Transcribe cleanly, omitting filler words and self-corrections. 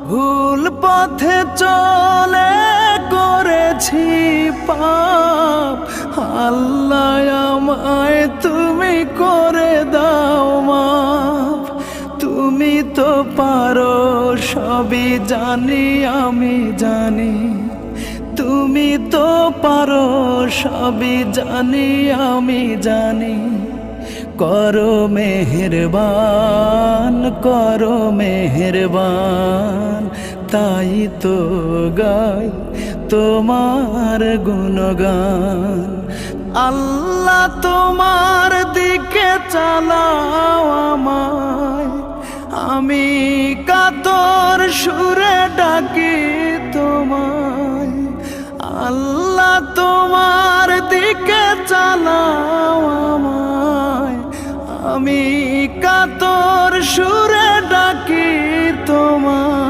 ভুল পথে চলে করেছি পাপ, আল্লাহ আমায় তুমি করে দাও মাফ। তুমি তো পারো সবই জানি আমি জানি, তুমি তো পারো সবই জানি আমি জানি। করো মেহেরবান, করো মেহেরবান, তাই তো গাই তোমার গুণগান। আল্লাহ তোমার দিকে চালাও আমায়, আমি কাতর সুরে ডাকি তোমায়। আল্লাহ তোমার দিকে চালাও আমায়, আমি কাতর সুরে ডাকি তোমায়।